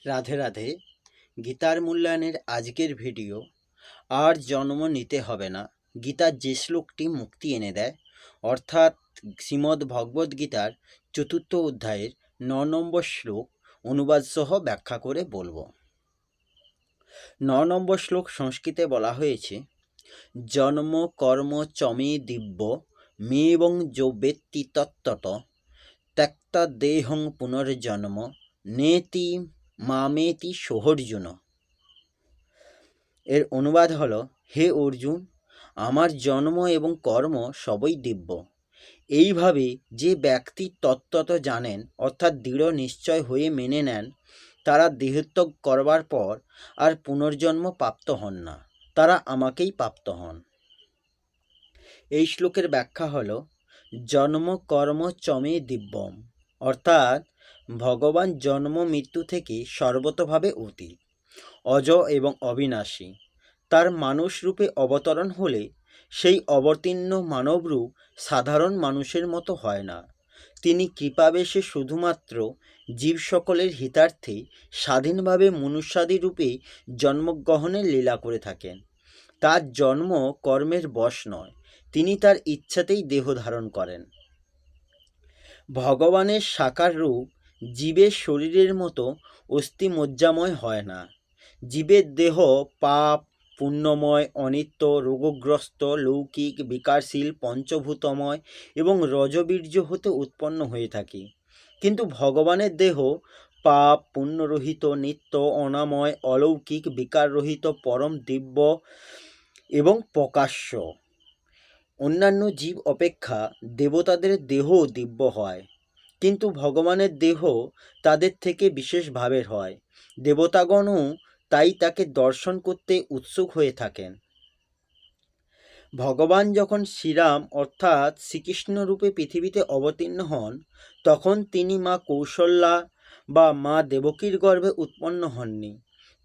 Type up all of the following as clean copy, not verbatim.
রাধে রাধে। গীতার মূল্যায়নের আজকের ভিডিও আর জন্ম নিতে হবে না। গীতার যে শ্লোকটি মুক্তি এনে দেয়, অর্থাৎ শ্রীমদ্ ভগবদ্ গীতার ৪র্থ অধ্যায়ের ৯ নম্বর শ্লোক অনুবাদ সহ ব্যাখ্যা করে বলবো। ৯ নম্বর শ্লোক সংস্কৃতে বলা হয়েছে, জন্ম কর্ম চমে দিব্য মে এবং যো বেত্তি তত্ত্বত ত্যক্তা দেহং পুনর্জন্ম নেতি মামেতি সোহর্জুন। এর অনুবাদ হলো, হে অর্জুন, আমার জন্ম এবং কর্ম সবই দিব্য। এইভাবে যে ব্যক্তি তত্ত্বত জানেন, অর্থাৎ দৃঢ় নিশ্চয় হয়ে মেনে নেন, তারা দেহত্যাগ করবার পর আর পুনর্জন্ম প্রাপ্ত হন না, তারা আমাকেই প্রাপ্ত হন। এই শ্লোকের ব্যাখ্যা হলো, জন্ম কর্ম চমে দিব্যম, অর্থাৎ ভগবান জন্ম মৃত্যু থেকে সর্বতভাবে অতীত, অজ এবং অবিনাশী। তার মানুষ রূপে অবতরণ হলে সেই অবতীর্ণ মানবরূপ সাধারণ মানুষের মতো হয় না। তিনি কৃপাবেশে শুধুমাত্র জীব সকলের হিতার্থে স্বাধীনভাবে মনুষ্যাদি রূপে জন্মগ্রহণের লীলা করে থাকেন। তার জন্ম কর্মের বশ নয়, তিনি তার ইচ্ছাতেই দেহ ধারণ করেন। ভগবানের সাকার রূপ জীবের শরীরের মতো অস্থিমজ্জাময় হয় না। জীবের দেহ পাপ পুণ্যময়, অনিত্য, রোগগ্রস্ত, লৌকিক, বিকারশীল, পঞ্চভূতময় এবং রজবীর্য হতে উৎপন্ন হয়ে থাকে। কিন্তু ভগবানের দেহ পাপ পুণ্যরহিত, নিত্য, অনাময়, অলৌকিক, বিকাররহিত, পরম দিব্য এবং প্রকাশ্য। অন্যান্য জীব অপেক্ষা দেবতাদের দেহও দিব্য হয়, কিন্তু ভগবানের দেহ তাদের থেকে বিশেষ ভাবের হয়। দেবতাগণও তাই তাকে দর্শন করতে উৎসুক হয়ে থাকেন। ভগবান যখন শ্রীরাম অর্থাৎ শ্রীকৃষ্ণ রূপে পৃথিবীতে অবতীর্ণ হন, তখন তিনি মা কৌশল্যা বা মা দেবকীর গর্ভে উৎপন্ন হননি।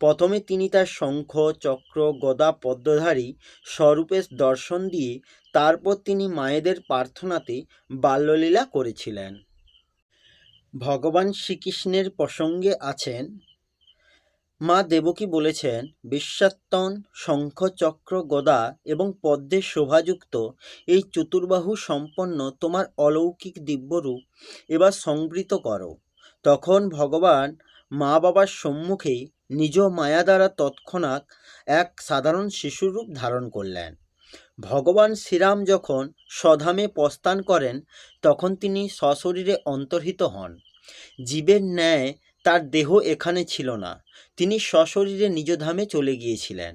প্রথমে তিনি তার শঙ্খ চক্র গদা পদ্মধারী স্বরূপে দর্শন দিয়ে তারপর তিনি মায়েদের প্রার্থনাতে বাল্যলীলা করেছিলেন। ভগবান শ্রীকৃষ্ণের প্রসঙ্গে আছেন, মা দেবকী বলেছেন, বিশ্বাত্তন শঙ্খ চক্র গদা এবং পদ্মের শোভাযুক্ত এই চতুর্বাহু সম্পন্ন তোমার অলৌকিক দিব্যরূপ এবার সংবৃত করো। তখন ভগবান মা বাবার সম্মুখে নিজ মায়া দ্বারা তৎক্ষণাৎ এক সাধারণ শিশুরূপ ধারণ করলেন। ভগবান শ্রীরাম যখন স্বধামে প্রস্থান করেন, তখন তিনি সশরীরে অন্তর্হিত হন। জীবের ন্যায় তার দেহ এখানে ছিল না, তিনি সশরীরে নিজ ধামে চলে গিয়েছিলেন।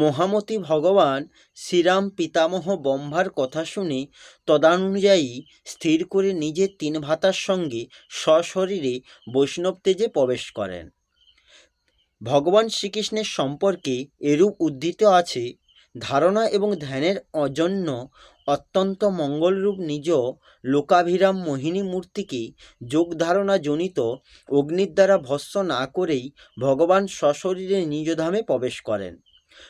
মহামতি ভগবান শ্রীরাম পিতামহ ব্রহ্মার কথা শুনে তদানুযায়ী স্থির করে নিজের 3 ভ্রাতার সঙ্গে সশরীরে বৈষ্ণব তেজে প্রবেশ করেন। ভগবান শ্রীকৃষ্ণের সম্পর্কে এরূপ উদ্ধৃত আছে, ধারণা এবং ধ্যানের জন্য অত্যন্ত মঙ্গলরূপ নিজ লোকাভিরাম মোহিনী মূর্তিকে যোগ ধারণা জনিত অগ্নির দ্বারা ভস্ম না করেই ভগবান সশরীরে নিজ ধামে প্রবেশ করেন।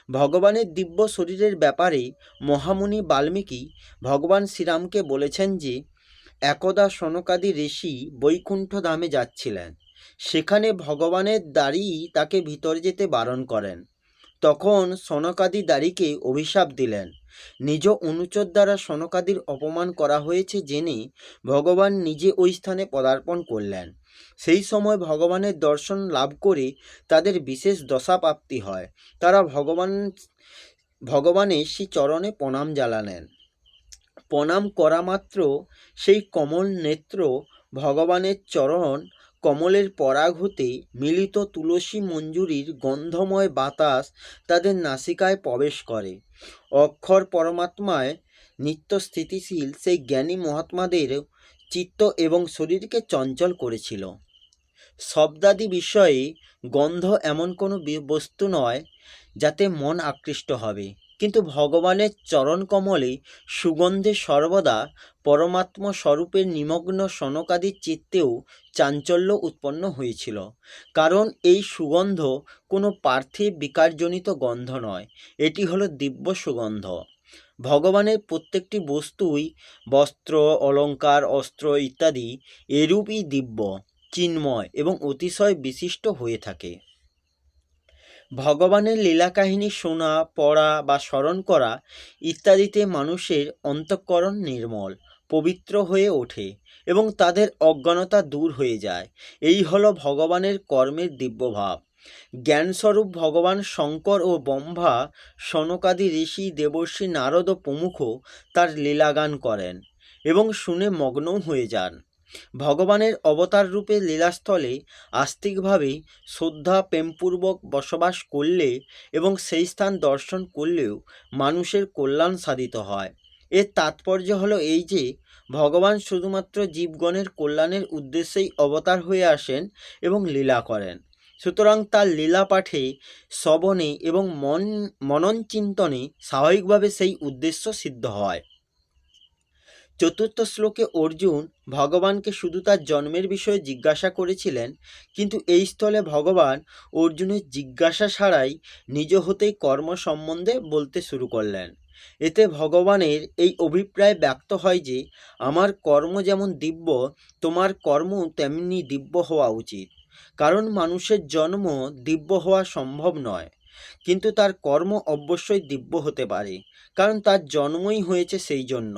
ভগবানের দিব্য শরীরের ব্যাপারে মহামুনি বাল্মীকি ভগবান শ্রীরামকে বলেছেন যে, একদা সনকাদি ঋষি বৈকুণ্ঠ ধামে যাচ্ছিলেন। সেখানে ভগবানের দাড়ি তাকে ভিতরে যেতে বারণ করেন। তখন সনকাদি দাড়িকে অভিশাপ দিলেন। নিজ অনুচর দ্বারা সনকাদির অপমান করা হয়েছে জেনে ভগবান নিজে ওই স্থানে পদার্পণ করলেন। সেই সময় ভগবানের দর্শন লাভ করে তাদের বিশেষ দশাপ্রাপ্তি হয়। তারা ভগবানের শ্রী চরণে প্রণাম জানালেন। প্রণাম করা মাত্র সেই কমল নেত্র ভগবানের চরণ কমলের পরাগ হতে মিলিত তুলসী মঞ্জুরির গন্ধময় বাতাস তাদের নাসিকায় প্রবেশ করে। অক্ষর পরমাত্মায় নিত্য স্থিতিশীল সেই জ্ঞানী মহাত্মাদের চিত্ত এবং শরীরকে চঞ্চল করেছিল। শব্দাদি বিষয়ে গন্ধ এমন কোনো বস্তু নয় যাতে মন আকৃষ্ট হবে, কিন্তু ভগবানের চরণ কমলে সুগন্ধে সর্বদা পরমাত্মা স্বরূপের নিমগ্ন সনকাদির চিত্তেও চাঞ্চল্য উৎপন্ন হয়েছিল। কারণ এই সুগন্ধ কোনো পার্থিব বিকারজনিত গন্ধ নয়, এটি হলো দিব্য সুগন্ধ। ভগবানের প্রত্যেকটি বস্তুই বস্ত্র অলঙ্কার অস্ত্র ইত্যাদি এরূপই দিব্য। চিন্ময় এবং অতিশয় বিশিষ্ট হয়ে থাকে। ভগবানের লীলা কাহিনী শোনা, পড়া বা স্মরণ করা ইত্যাদিতে মানুষের অন্তঃকরণ নির্মল, পবিত্র হয়ে ওঠে এবং তাদের অজ্ঞানতা দূর হয়ে যায়। এই হলো ভগবানের কর্মের দিব্যভাব। জ্ঞানস্বরূপ ভগবান শঙ্কর ও ব্রহ্মা, সনকাদি ঋষি, দেবর্ষি নারদ ও প্রমুখ তার লীলাগান করেন এবং শুনে মগ্নও হয়ে যান। ভগবানের অবতার রূপে লীলাস্থলে আস্তিকভাবে শ্রদ্ধা প্রেমপূর্বক বসবাস করলে এবং সেই স্থান দর্শন করলেও মানুষের কল্যাণ সাধিত হয়। এর তাৎপর্য হলো এই যে ভগবান শুধুমাত্র জীবগণের কল্যাণের উদ্দেশ্যেই অবতার হয়ে আসেন এবং লীলা করেন। সুতরাং তার লীলা পাঠে, শ্রবণে এবং মনন চিন্তনে স্বাভাবিকভাবে সেই উদ্দেশ্য সিদ্ধ হয়। চতুর্থ শ্লোকে অর্জুন ভগবানকে শুধু তার জন্মের বিষয়ে জিজ্ঞাসা করেছিলেন, কিন্তু এই স্থলে ভগবান অর্জুনের জিজ্ঞাসা ছাড়াই নিজ হতেই কর্ম সম্বন্ধে বলতে শুরু করলেন। এতে ভগবানের এই অভিপ্রায় ব্যক্ত হয় যে আমার কর্ম যেমন দিব্য, তোমার কর্ম তেমনি দিব্য হওয়া উচিত। কারণ মানুষের জন্ম দিব্য হওয়া সম্ভব নয়, কিন্তু তার কর্ম অবশ্যই দিব্য হতে পারে, কারণ তার জন্মই হয়েছে সেই জন্য।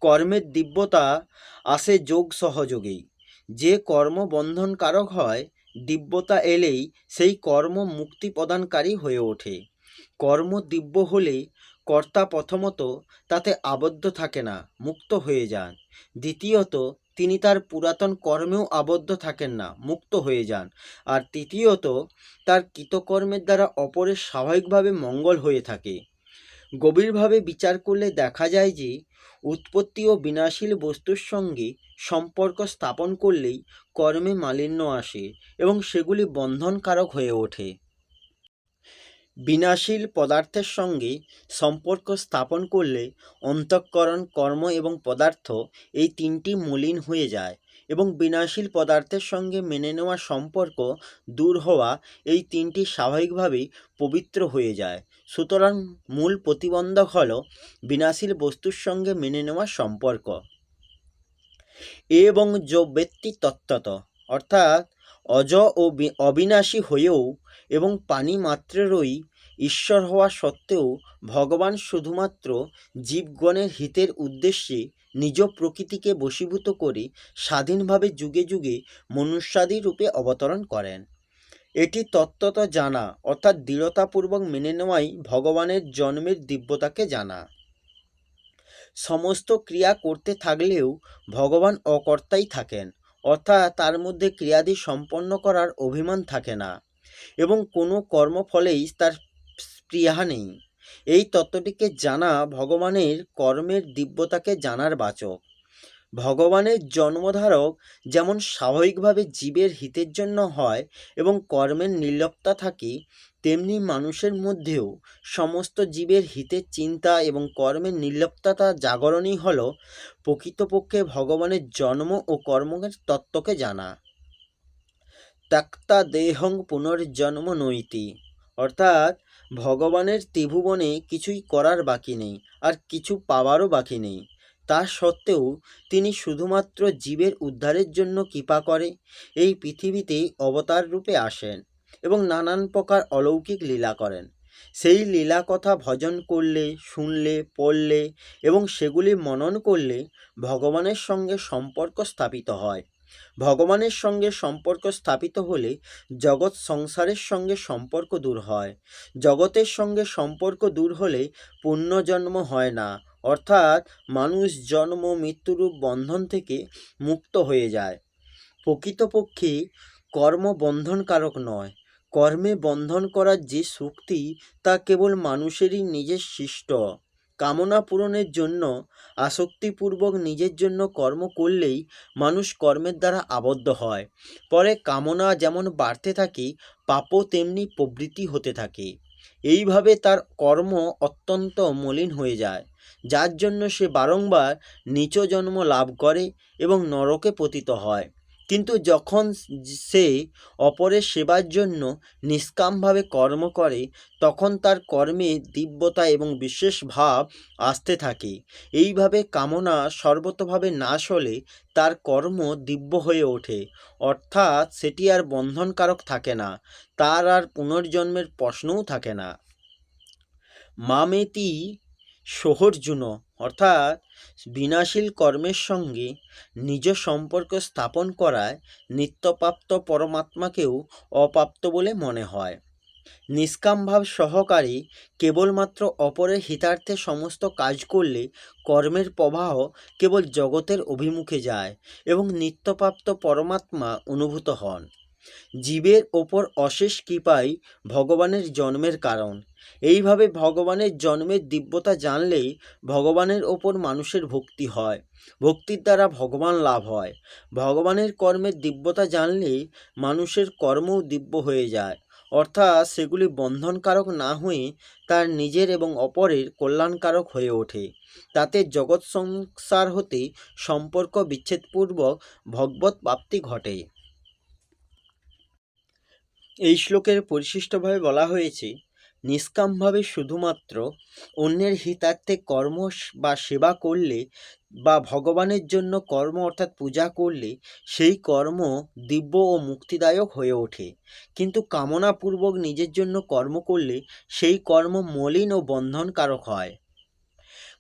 কর্মের দিব্যতা আসে যোগ সহযোগেই। যে কর্ম বন্ধনকারক হয়, দিব্যতা এলেই সেই কর্ম মুক্তি প্রদানকারী হয়ে ওঠে। কর্ম দিব্য হলে কর্তা প্রথমত তাতে আবদ্ধ থাকে না, মুক্ত হয়ে যান। দ্বিতীয়ত তিনি তার পুরাতন কর্মেও আবদ্ধ থাকেন না, মুক্ত হয়ে যান। আর তৃতীয়ত তার কৃতকর্মের দ্বারা অপরের স্বাভাবিকভাবে মঙ্গল হয়ে থাকে। গভীরভাবে বিচার করলে দেখা যায় যে উৎপত্তি ও বিনাশীল বস্তুর সঙ্গে সম্পর্ক স্থাপন করলেই কর্মে মালিন্য আসে এবং সেগুলি বন্ধনকারক হয়ে ওঠে। বিনাশীল পদার্থের সঙ্গে সম্পর্ক স্থাপন করলে অন্তঃকরণ, কর্ম এবং পদার্থ এই তিনটি মলিন হয়ে যায় এবং বিনাশীল পদার্থের সঙ্গে মেনে নেওয়া সম্পর্ক দূর হওয়া এই তিনটি স্বাভাবিকভাবেই পবিত্র হয়ে যায়। সুতরাং মূল প্রতিবন্ধক হল বিনাশীল বস্তুর সঙ্গে মেনে নেওয়া সম্পর্ক। এবং যো ব্যক্তি তত্ত্বত, অর্থাৎ অজ ও অবিনাশী হয়েও এবং পানি মাত্রেরই ঈশ্বর হওয়া সত্ত্বেও ভগবান শুধুমাত্র জীবগণের হিতের উদ্দেশ্যে নিজ প্রকৃতিকে বশীভূত করে স্বাধীনভাবে যুগে যুগে মনুষ্যাদি রূপে অবতরণ করেন। এটি তত্ত্বত জানা, অর্থাৎ দৃঢ়তাপূর্বক মেনে নেওয়াই ভগবানের জন্মের দিব্যতাকে জানা। সমস্ত ক্রিয়া করতে থাকলেও ভগবান অকর্তাই থাকেন, অর্থাৎ তার মধ্যে ক্রিয়াদি সম্পন্ন করার অভিমান থাকে না এবং কোনো কর্মফলেই তার স্পৃহা নেই। এই তত্ত্বটিকে জানা ভগবানের কর্মের দিব্যতাকে জানার বাচক। ভগবানের জন্মধারক যেমন স্বাভাবিকভাবে জীবের হিতের জন্য হয় এবং কর্মের নির্লিপ্ততা থাকে, তেমনি মানুষের মধ্যেও সমস্ত জীবের হিতের চিন্তা এবং কর্মের নির্লিপ্ততা জাগরণই হল প্রকৃতপক্ষে ভগবানের জন্ম ও কর্মের তত্ত্বকে জানা। ত্যক্তা দেহং পুনর্জন্ম নৈতি, অর্থাৎ ভগবানের ত্রিভুবনে কিছুই করার বাকি নেই, আর কিছু পাওয়ারও বাকি নেই। তা সত্ত্বেও তিনি শুধুমাত্র জীবের উদ্ধারের জন্য কৃপা করে এই পৃথিবীতে অবতার রূপে আসেন এবং নানান প্রকার অলৌকিক লীলা করেন। সেই লীলা কথা ভজন করলে, শুনলে, পড়লে এবং সেগুলি মনন করলে ভগবানের সঙ্গে সম্পর্ক স্থাপিত হয়। ভগবানের সঙ্গে সম্পর্ক স্থাপিত হলে জগৎ সংসারের সঙ্গে সম্পর্ক দূর হয়। জগতের সঙ্গে সম্পর্ক দূর হলে পুনর্জন্ম হয় না, অর্থাৎ মানুষ জন্ম মৃত্যুরূপ বন্ধন থেকে মুক্ত হয়ে যায়। প্রকৃতপক্ষে কর্ম বন্ধনকারক নয়। কর্মে বন্ধন করার যে শক্তি, তা কেবল মানুষেরই নিজের সৃষ্ট। কামনা পূরণের জন্য আসক্তিপূর্বক নিজের জন্য কর্ম করলেই মানুষ কর্মের দ্বারা আবদ্ধ হয়। পরে কামনা যেমন বাড়তে থাকে, পাপও তেমনি প্রবৃত্তি হতে থাকে। এইভাবে তার কর্ম অত্যন্ত মলিন হয়ে যায়, যার জন্য সে বারংবার নীচ জন্ম লাভ করে এবং নরকে পতিত হয়। কিন্তু যখন সে অপরের সেবার জন্য নিষ্কামভাবে কর্ম করে তখন তার কর্মে দিব্যতা এবং বিশেষ ভাব আসতে থাকে। এইভাবে কামনা সর্বতোভাবে নাশ হলে তার কর্ম দিব্য হয়ে ওঠে, অর্থাৎ সেটি আর বন্ধনকারক থাকে না, তার আর পুনর্জন্মের প্রশ্নও থাকে না। মামেতি সোহর্জুন, অর্থাৎ বিনাশীল কর্মের সঙ্গে নিজ সম্পর্ক স্থাপন করায় নিত্যপ্রাপ্ত পরমাত্মাকেও অপ্রাপ্ত বলে মনে হয়। নিষ্কামভাব সহকারে কেবলমাত্র অপরের হিতার্থে সমস্ত কাজ করলে কর্মের প্রবাহ কেবল জগতের অভিমুখে যায় এবং নিত্যপ্রাপ্ত পরমাত্মা অনুভূত হন। জীবের ওপর অশেষ কৃপাই ভগবানের জন্মের কারণ। এইভাবে ভগবানের জন্মের দিব্যতা জানলেই ভগবানের ওপর মানুষের ভক্তি হয়, ভক্তির দ্বারা ভগবান লাভ হয়। ভগবানের কর্মের দিব্যতা জানলেই মানুষের কর্মও দিব্য হয়ে যায়, অর্থাৎ সেগুলি বন্ধনকারক না হয়ে তার নিজের এবং অপরের কল্যাণকারক হয়ে ওঠে। তাতে জগৎ সংসার হতে সম্পর্ক বিচ্ছেদপূর্বক ভগবৎ প্রাপ্তি ঘটে। এই শ্লোকের পরিশিষ্টভাবে বলা হয়েছে, নিষ্কামভাবে শুধুমাত্র অন্যের হিতার্থে কর্ম বা সেবা করলে বা ভগবানের জন্য কর্ম অর্থাৎ পূজা করলে সেই কর্ম দিব্য ও মুক্তিদায়ক হয়ে ওঠে। কিন্তু কামনাপূর্বক নিজের জন্য কর্ম করলে সেই কর্ম মলিন ও বন্ধনকারক হয়।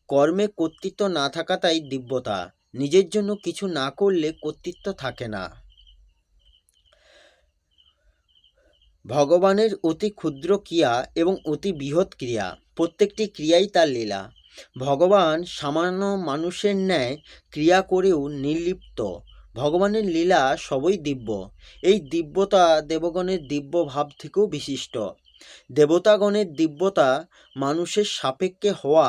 কর্মে কর্তৃত্ব না থাকাটাই দিব্যতা। নিজের জন্য কিছু না করলে কর্তৃত্ব থাকে না। ভগবানের অতি ক্ষুদ্র ক্রিয়া এবং অতি বৃহৎ ক্রিয়া, প্রত্যেকটি ক্রিয়াই তার লীলা। ভগবান সামান্য মানুষের ন্যায় ক্রিয়া করেও নির্লিপ্ত। ভগবানের লীলা সবই দিব্য। এই দিব্যতা দেবগণের দিব্য ভাব থেকেও বিশিষ্ট। দেবতাগণের দিব্যতা মানুষের সাপেক্ষে হওয়া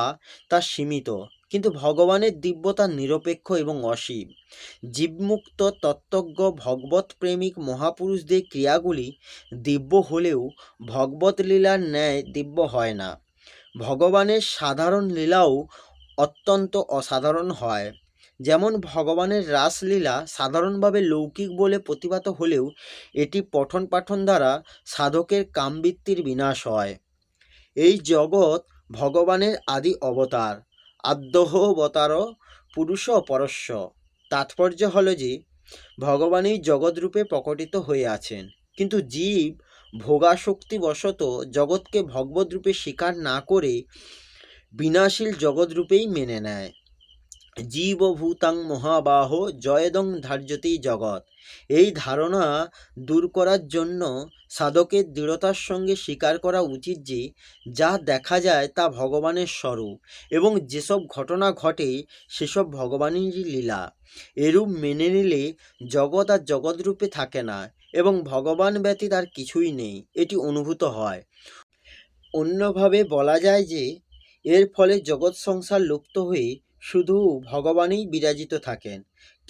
তা সীমিত, কিন্তু ভগবানের দিব্যতা নিরপেক্ষ এবং অসীম। জীবমুক্ত তত্ত্বজ্ঞ ভগবৎ প্রেমিক মহাপুরুষদের ক্রিয়াগুলি দিব্য হলেও ভগবৎ লীলার ন্যায় দিব্য হয় না। ভগবানের সাধারণ লীলাও অত্যন্ত অসাধারণ হয়। যেমন ভগবানের রাসলীলা সাধারণভাবে লৌকিক বলে প্রতিভাত হলেও এটি পঠন পাঠন দ্বারা সাধকের কামবৃত্তির বিনাশ হয়। এই জগৎ ভগবানের আদি অবতার, আদ্যহবতার পুরুষ পরস্য। তাৎপর্য হল যে ভগবানই জগৎরূপে প্রকটিত হয়ে আছেন, কিন্তু জীব ভোগাসক্তিবশত জগৎকে ভগবদ্রূপে স্বীকার না করে বিনাশীল জগৎরূপেই মেনে নেয়। জীবভূতাং মহাবাহ জয়দং ধার্যতি জগৎ। এই ধারণা দূর করার জন্য সাধকের দৃঢ়তার সঙ্গে স্বীকার করা উচিত যে যা দেখা যায় তা ভগবানের স্বরূপ এবং যেসব ঘটনা ঘটে সেসব ভগবানেরই লীলা। এরূপ মেনে নিলে জগৎ আর জগৎরূপে থাকে না এবং ভগবান ব্যতীত আর কিছুই নেই, এটি অনুভূত হয়। অন্যভাবে বলা যায় যে এর ফলে জগৎ সংসার লুপ্ত হয়ে শুধু ভগবানই বিরাজিত থাকেন,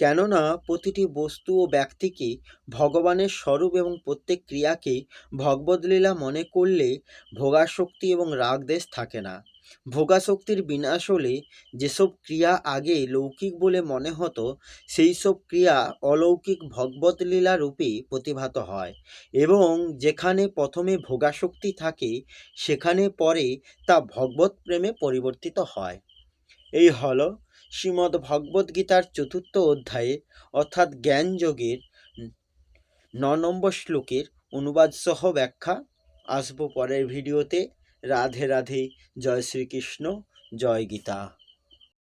কেননা প্রতিটি বস্তু ও ব্যক্তিকে ভগবানের স্বরূপ এবং প্রত্যেক ক্রিয়াকে ভগবদ্লীলা মনে করলে ভোগাসক্তি এবং রাগদ্বেষ থাকে না। ভোগাসক্তির বিনাশ হলে যেসব ক্রিয়া আগে লৌকিক বলে মনে হতো সেই সব ক্রিয়া অলৌকিক ভগবদ্লীলা রূপে প্রতিভাত হয় এবং যেখানে প্রথমে ভোগাসক্তি থাকে সেখানে পরে তা ভগবৎ প্রেমে পরিবর্তিত হয়। এই হল শ্রীমদ্ ভগবদ্গীতার ৪র্থ অধ্যায়ে অর্থাৎ জ্ঞানযোগের ৯ নম্বর শ্লোকের অনুবাদ সহ ব্যাখ্যা। আসবো পরের ভিডিওতে। রাধে রাধে। জয় শ্রীকৃষ্ণ। জয় গীতা।